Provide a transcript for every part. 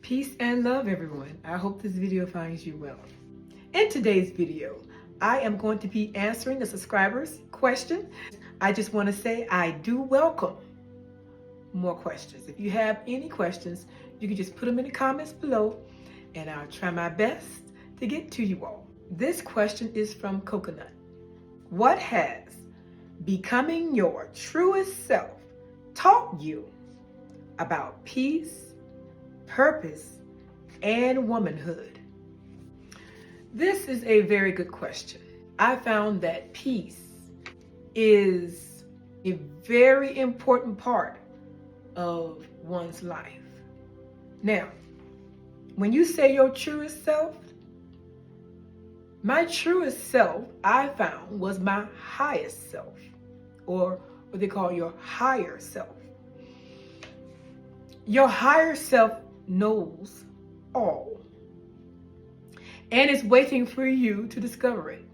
Peace and love, everyone. I hope this video finds you well. In today's video, I am going to be answering a subscriber's question. I just want to say I do welcome more questions. If you have any questions, you can just put them in the comments below and I'll try my best to get to you all. This question is from Coconut. What has becoming your truest self taught you about peace, purpose, and womanhood? This is a very good question. I found that peace is a very important part of one's life. Now, when you say your truest self, my truest self I found was my highest self, or what they call your higher self. Your higher self knows all and is waiting for you to discover it.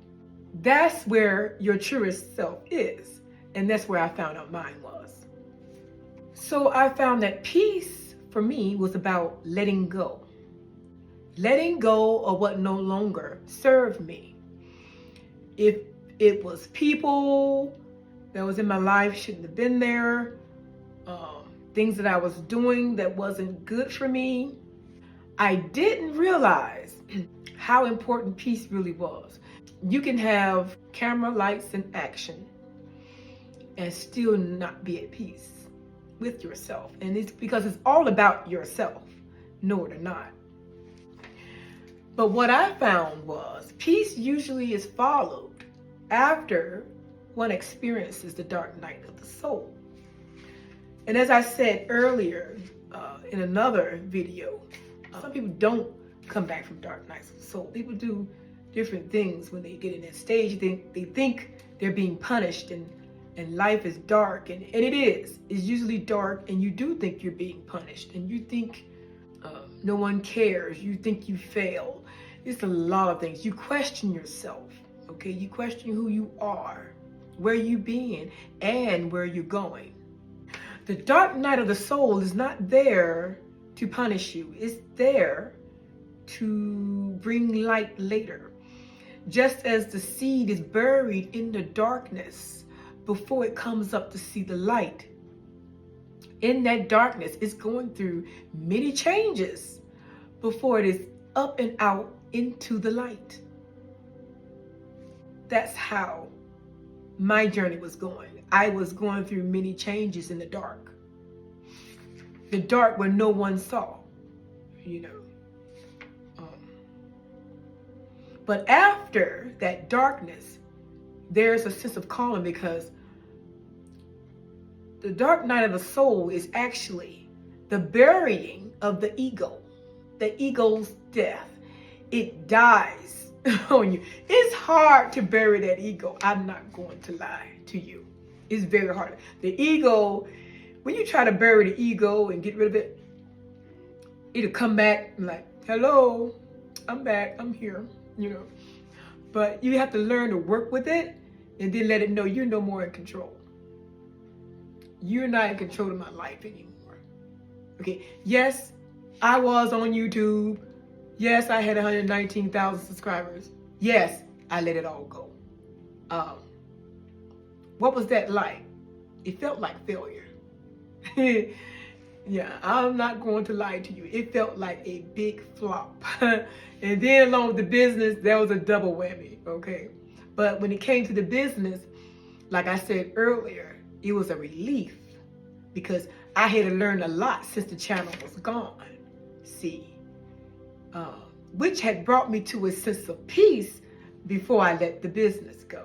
That's where your truest self is, and that's where I found out mine was. So I found that peace for me was about letting go of what no longer served me. If it was people that was in my life shouldn't have been there, things that I was doing that wasn't good for me, I didn't realize how important peace really was. You can have camera, lights, and action and still not be at peace with yourself. And it's because it's all about yourself, know it or not. But what I found was peace usually is followed after one experiences the dark night of the soul. And as I said earlier in another video, some people don't come back from dark nights of the soul. People do different things when they get in that stage. They think they're being punished and life is dark. And it is. It's usually dark, and you do think you're being punished. And you think no one cares. You think you fail. It's a lot of things. You question yourself, okay? You question who you are, where you been, and where you're going. The dark night of the soul is not there to punish you. It's there to bring light later. Just as the seed is buried in the darkness before it comes up to see the light. In that darkness, it's going through many changes before it is up and out into the light. That's how my journey was going. I was going through many changes in the dark. The dark where no one saw, you know. But after that darkness, there's a sense of calm, because the dark night of the soul is actually the burying of the ego's death. It dies on you. It's hard to bury that ego. I'm not going to lie to you. It's very hard. The ego, when you try to bury the ego and get rid of it, it'll come back and like, hello, I'm back, I'm here, you know. But you have to learn to work with it and then let it know you're no more in control. You're not in control of my life anymore. Okay, yes, I was on YouTube. Yes, I had 119,000 subscribers. Yes, I let it all go. What was that like? It felt like failure. Yeah, I'm not going to lie to you. It felt like a big flop. And then along with the business, there was a double whammy, okay? But when it came to the business, like I said earlier, it was a relief because I had to learn a lot since the channel was gone, see? Which had brought me to a sense of peace before I let the business go.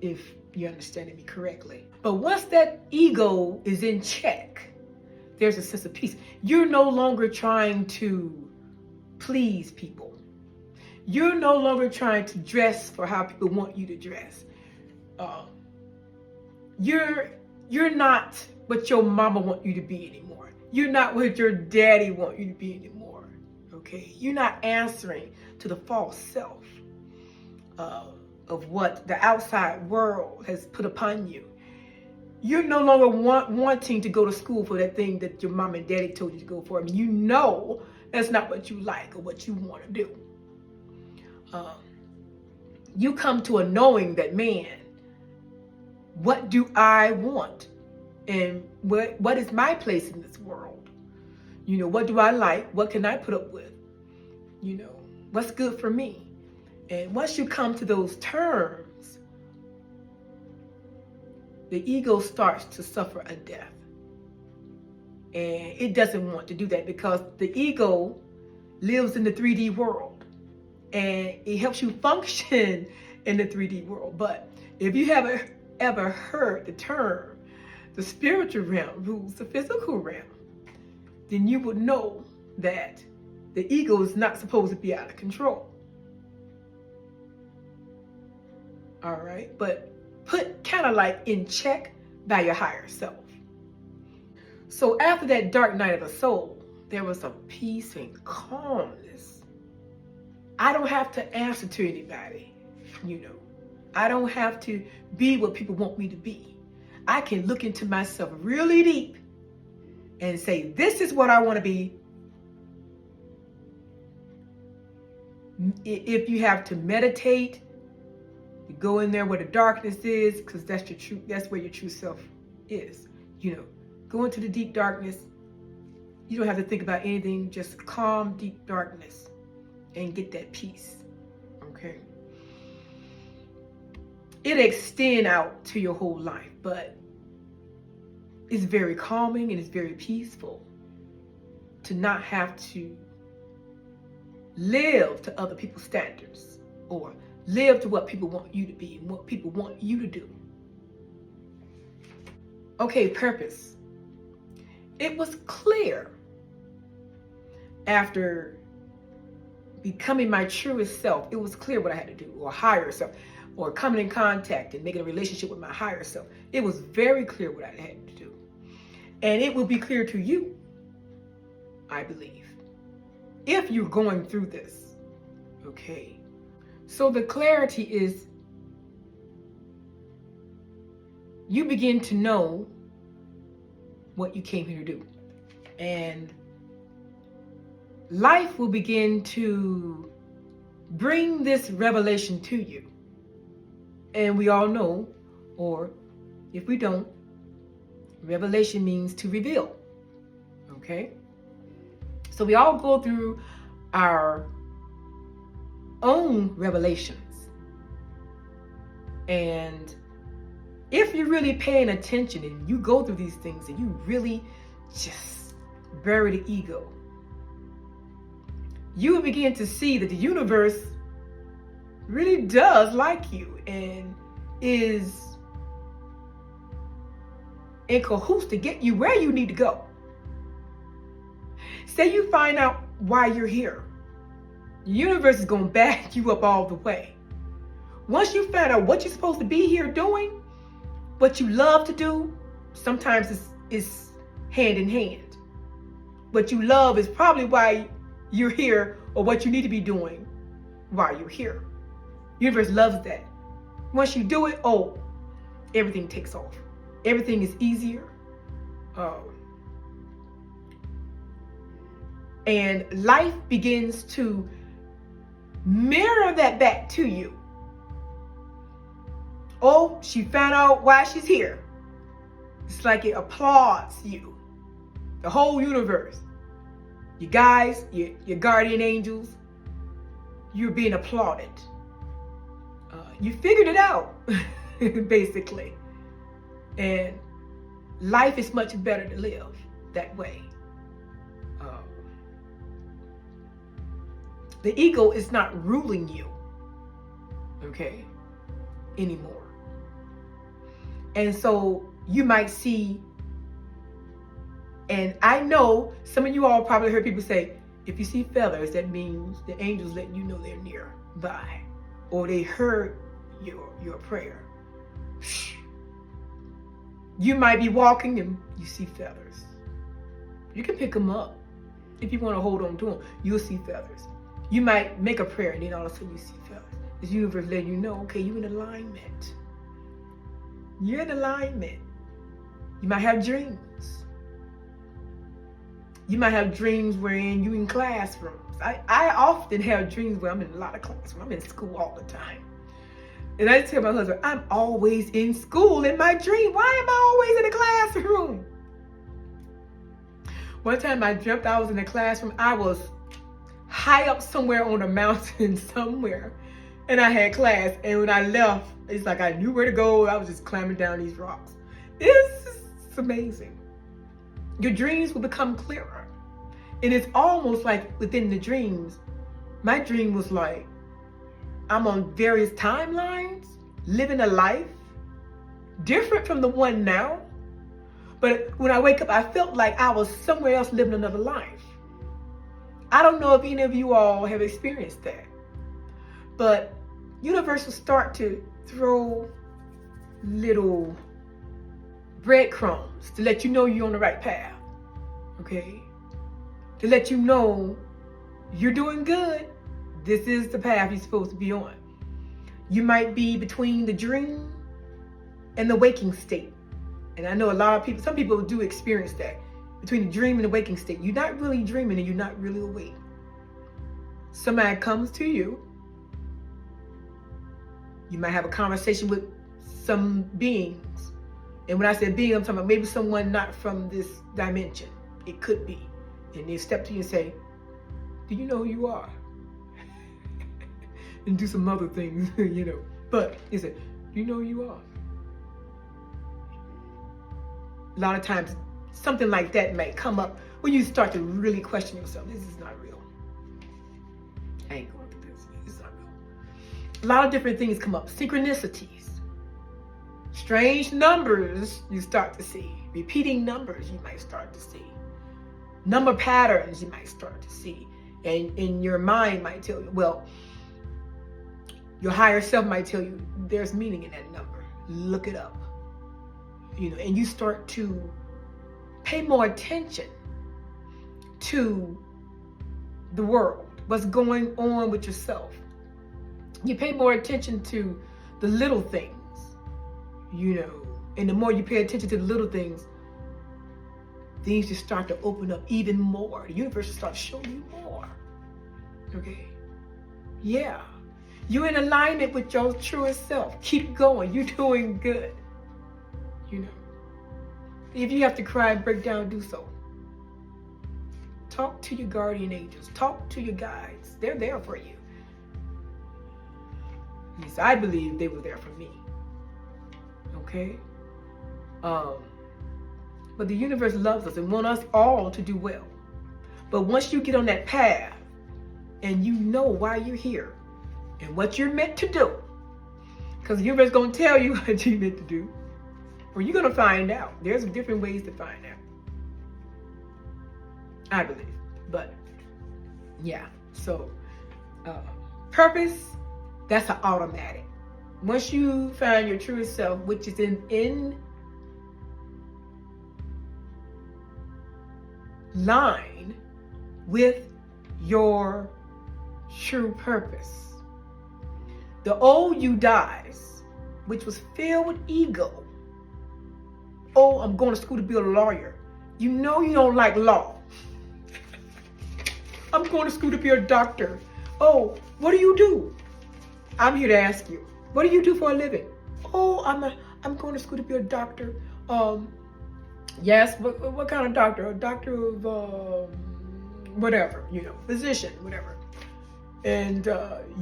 If you're understanding me correctly. But once that ego is in check, there's a sense of peace. You're no longer trying to please people. You're no longer trying to dress for how people want you to dress. You're not what your mama want you to be anymore. You're not what your daddy want you to be anymore. Okay? You're not answering to the false self of what the outside world has put upon you. You're no longer wanting to go to school for that thing that your mom and daddy told you to go for. I mean, you know that's not what you like or what you want to do. You come to a knowing that, man, what do I want? And what is my place in this world? You know, what do I like? What can I put up with? You know, what's good for me? And once you come to those terms, the ego starts to suffer a death. And it doesn't want to do that because the ego lives in the 3D world and it helps you function in the 3D world. But if you haven't ever heard the term, the spiritual realm rules the physical realm, then you would know that the ego is not supposed to be out of control. All right, but put kind of like in check by your higher self. So after that dark night of the soul, there was a peace and calmness. I don't have to answer to anybody, you know. I don't have to be what people want me to be. I can look into myself really deep and say, this is what I want to be. If you have to meditate, you go in there where the darkness is, because that's your true, that's where your true self is. You know, go into the deep darkness. You don't have to think about anything, just calm, deep darkness and get that peace. Okay. It extend out to your whole life, but it's very calming and it's very peaceful to not have to live to other people's standards or live to what people want you to be and what people want you to do. Okay, purpose. It was clear after becoming my truest self, it was clear what I had to do, or higher self, or coming in contact and making a relationship with my higher self. It was very clear what I had to do. And it will be clear to you, I believe, if you're going through this. Okay. So the clarity is you begin to know what you came here to do. And life will begin to bring this revelation to you. And we all know, or if we don't, revelation means to reveal. Okay? So we all go through our own revelations. And if you're really paying attention and you go through these things and you really just bury the ego, you will begin to see that the universe really does like you and is in cahoots to get you where you need to go. Say you find out why you're here. The universe is going to back you up all the way. Once you find out what you're supposed to be here doing, what you love to do, sometimes it's hand in hand. What you love is probably why you're here, or what you need to be doing while you're here. Universe loves that. Once you do it, oh, everything takes off. Everything is easier. And life begins to mirror that back to you. Oh, she found out why she's here. It's like it applauds you. The whole universe. You guys, your guardian angels, you're being applauded. You figured it out, basically. And life is much better to live that way. The ego is not ruling you, okay, anymore. And so you might see, and I know some of you all probably heard people say, if you see feathers, that means the angels letting you know they're nearby, or they heard your prayer. You might be walking and you see feathers. You can pick them up. If you want to hold on to them, you'll see feathers. You might make a prayer and then all of a sudden you see feathers. The universe letting you know, okay, you're in alignment. You're in alignment. You might have dreams. You might have dreams wherein you in classrooms. I often have dreams where I'm in a lot of classrooms. I'm in school all the time. And I tell my husband, I'm always in school in my dream. Why am I always in a classroom? One time I dreamt I was in a classroom. I was high up somewhere on a mountain somewhere. And I had class. And when I left, it's like I knew where to go. I was just climbing down these rocks. It's amazing. Your dreams will become clearer. And it's almost like within the dreams, my dream was like, I'm on various timelines, living a life different from the one now. But when I wake up, I felt like I was somewhere else living another life. I don't know if any of you all have experienced that. But universe will start to throw little breadcrumbs to let you know you're on the right path. Okay? To let you know you're doing good. This is the path you're supposed to be on. You might be between the dream and the waking state. And I know a lot of people, some people do experience that. Between the dream and the waking state. You're not really dreaming and you're not really awake. Somebody comes to you. You might have a conversation with some beings. And when I say being, I'm talking about maybe someone not from this dimension. It could be. And they step to you and say, do you know who you are? And do some other things, you know. But they say, do you know who you are? A lot of times, something like that may come up when you start to really question yourself. This is not real. I ain't going through this. It's not real. A lot of different things come up. Synchronicities. Strange numbers you start to see. Repeating numbers you might start to see. Number patterns you might start to see. And in your mind might tell you, well, your higher self might tell you there's meaning in that number. Look it up. You know, and you start to pay more attention to the world, what's going on with yourself. You pay more attention to the little things, you know, and the more you pay attention to the little things just start to open up even more. The universe will start showing you more. Okay? Yeah. You're in alignment with your truest self. Keep going. You're doing good. You know. If you have to cry and break down, do so. Talk to your guardian angels. Talk to your guides. They're there for you. At least I believe they were there for me. Okay? But the universe loves us and wants us all to do well. But once you get on that path and you know why you're here and what you're meant to do, because the universe is going to tell you what you're meant to do, or you're going to find out. There's different ways to find out. I believe. But yeah, so purpose, that's an automatic. Once you find your truest self, which is in line with your true purpose, the old you dies, which was filled with ego. Oh, I'm going to school to be a lawyer. You know you don't like law. I'm going to school to be a doctor. Oh, what do you do? I'm here to ask you. What do you do for a living? Oh, I'm going to school to be a doctor. Yes, what kind of doctor? A doctor of whatever, you know, physician, whatever. And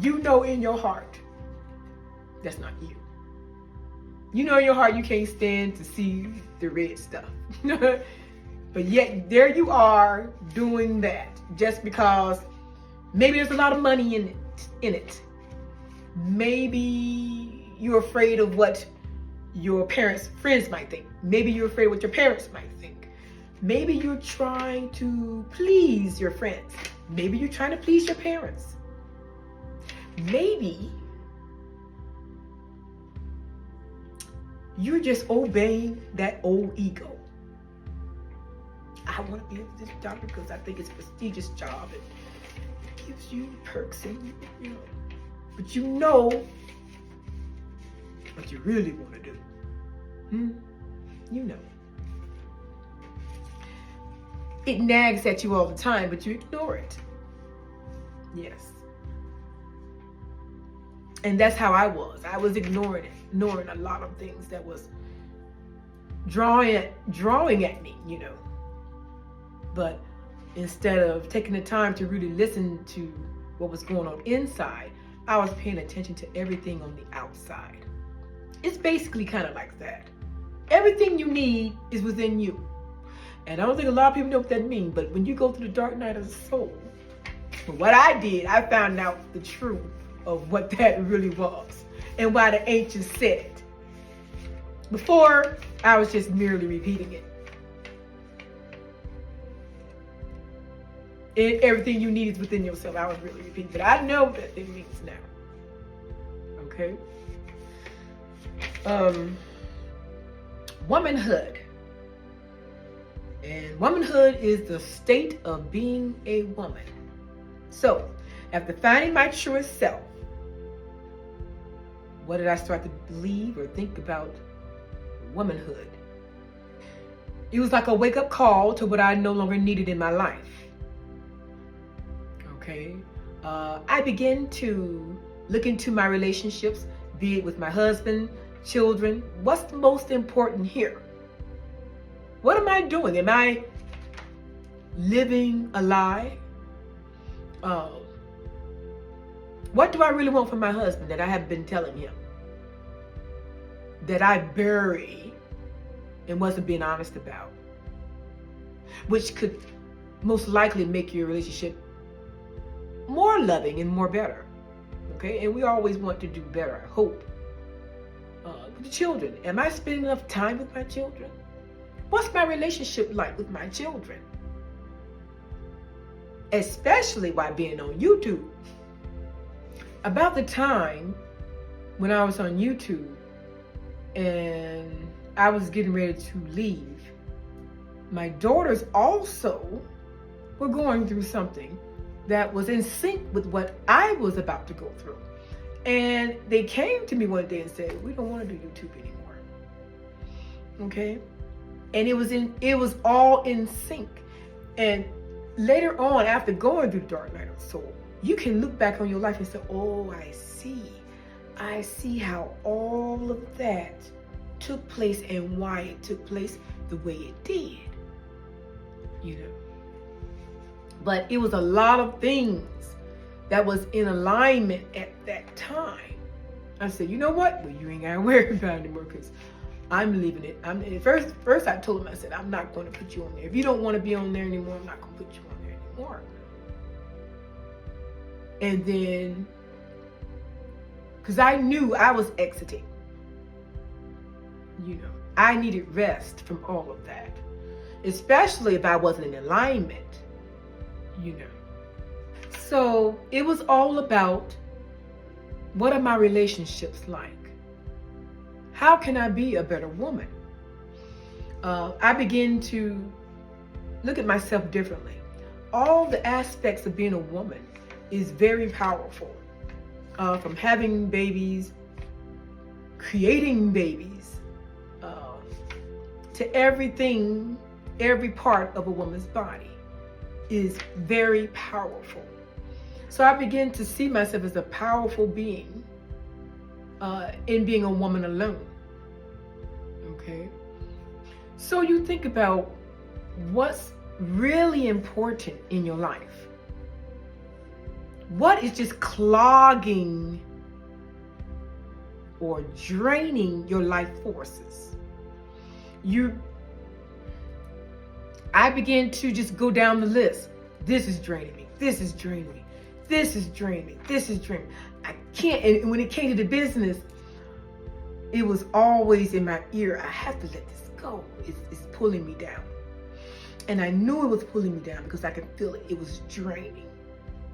you know in your heart, that's not you. You know in your heart you can't stand to see the red stuff. But yet there you are doing that just because maybe there's a lot of money in it. Maybe you're afraid of what your friends might think. Maybe you're afraid of what your parents might think. Maybe you're trying to please your friends. Maybe you're trying to please your parents. Maybe you're just obeying that old ego. I want to be this doctor because I think it's a prestigious job and it gives you perks and you know. But you know what you really want to do. You know. It nags at you all the time, but you ignore it. Yes. And that's how I was. I was ignoring a lot of things that was drawing at me, But instead of taking the time to really listen to what was going on inside, I was paying attention to everything on the outside. It's basically kind of like that. Everything you need is within you. And I don't think a lot of people know what that means, but when you go through the dark night of the soul, what I did, I found out the truth of what that really was and why the ancients said it. Before, I was just merely repeating it. Everything you need is within yourself. I was really repeating, but I know what it means now. Okay? Womanhood. And womanhood is the state of being a woman. So, after finding my truest self, what did I start to believe or think about womanhood? It was like a wake-up call to what I no longer needed in my life. Okay? I began to look into my relationships, be it with my husband, children. What's the most important here? What am I doing? Am I living a lie? What do I really want from my husband that I have been telling him? That I bury and wasn't being honest about? Which could most likely make your relationship more loving and more better. Okay? And we always want to do better, I hope. With the children, am I spending enough time with my children? What's my relationship like with my children? Especially while being on YouTube. About the time when I was on YouTube and I was getting ready to leave, my daughters also were going through something that was in sync with what I was about to go through. And they came to me one day and said, we don't want to do YouTube anymore. Okay? And it was all in sync. And later on, after going through the dark night of the soul, you can look back on your life and say, oh, I see how all of that took place and why it took place the way it did. But it was a lot of things that was in alignment at that time. I said, you know what? Well, you ain't gotta worry about it anymore because I'm leaving it. First I told him, I said, I'm not going to put you on there. If you don't want to be on there anymore, I'm not going to put you on there anymore. And then, because I knew I was exiting, I needed rest from all of that, especially if I wasn't in alignment, So it was all about, what are my relationships like? How can I be a better woman? I began to look at myself differently. All the aspects of being a woman is very powerful. From having babies, creating babies, to everything, every part of a woman's body is very powerful. So I began to see myself as a powerful being in being a woman alone. Okay? So you think about what's really important in your life. What is just clogging or draining your life forces? I began to just go down the list. This is draining me. This is draining me. This is draining me. This is draining me. I can't. And when it came to the business, it was always in my ear. I have to let this go. It's pulling me down. And I knew it was pulling me down because I could feel it. It was draining.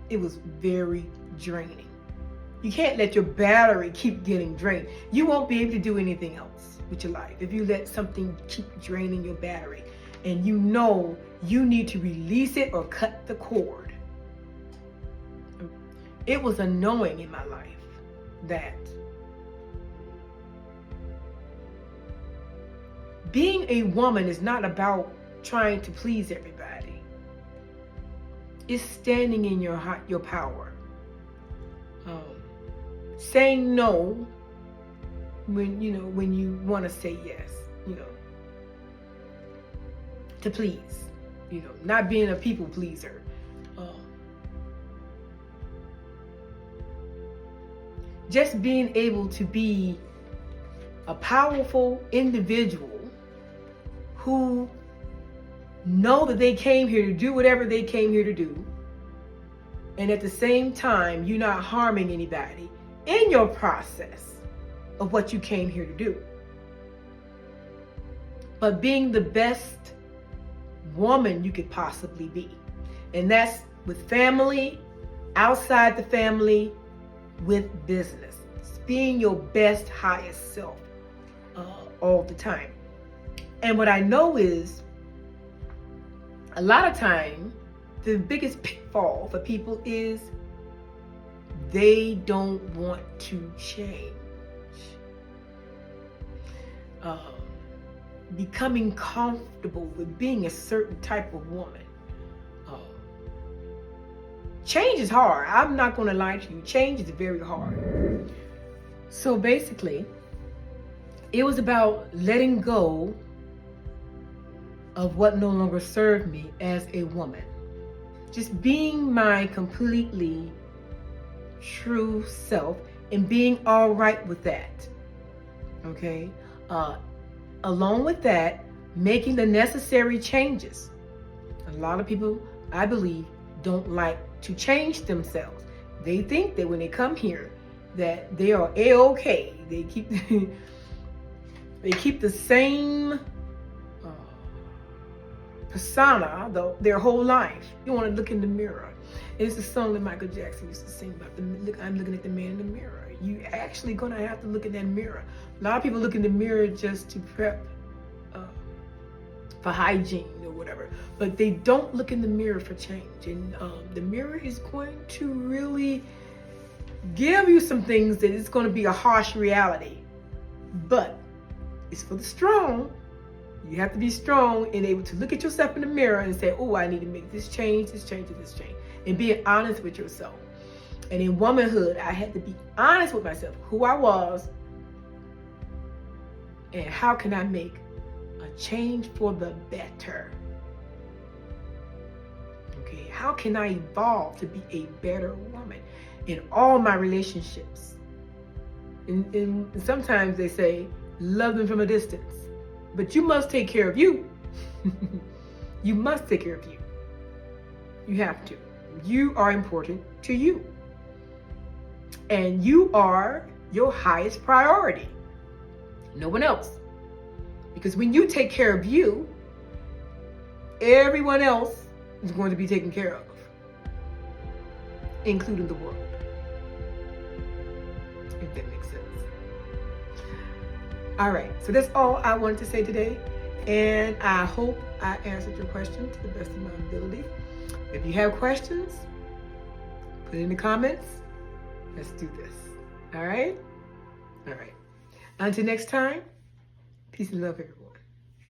It was very draining. You can't let your battery keep getting drained. You won't be able to do anything else with your life if you let something keep draining your battery and you know you need to release it or cut the cord. It was a knowing in my life that being a woman is not about trying to please everybody. is standing in your power. Saying no when you want to say yes, to please, not being a people pleaser. Just being able to be a powerful individual who know that they came here to do whatever they came here to do, and at the same time you're not harming anybody in your process of what you came here to do, but being the best woman you could possibly be. And that's with family, outside the family, with business. It's being your best, highest self all the time. And what I know is, a lot of time, the biggest pitfall for people is they don't want to change. Becoming comfortable with being a certain type of woman. Change is hard. I'm not going to lie to you. Change is very hard. So basically, it was about letting go of what no longer served me as a woman. Just being my completely true self and being all right with that. Okay? Along with that, making the necessary changes. A lot of people, I believe, don't like to change themselves. They think that when they come here that they are A-okay. They keep the same persona their whole life. You want to look in the mirror. It's a song that Michael Jackson used to sing about. I'm looking at the man in the mirror. You actually gonna have to look in that mirror. A lot of people look in the mirror just to prep for hygiene or whatever, but they don't look in the mirror for change. And the mirror is going to really give you some things that it's going to be a harsh reality, but it's for the strong. You have to be strong and able to look at yourself in the mirror and say, oh, I need to make this change, this change, and this change, and being honest with yourself. And in womanhood, I had to be honest with myself, who I was, and how can I make a change for the better. Okay, how can I evolve to be a better woman in all my relationships? And sometimes they say, love them from a distance. But you must take care of you. You must take care of you. You have to. You are important to you. And you are your highest priority. No one else. Because when you take care of you, everyone else is going to be taken care of, including the world. If that makes sense. All right, so that's all I wanted to say today. And I hope I answered your question to the best of my ability. If you have questions, put it in the comments. Let's do this. All right? All right. Until next time, peace and love, everyone.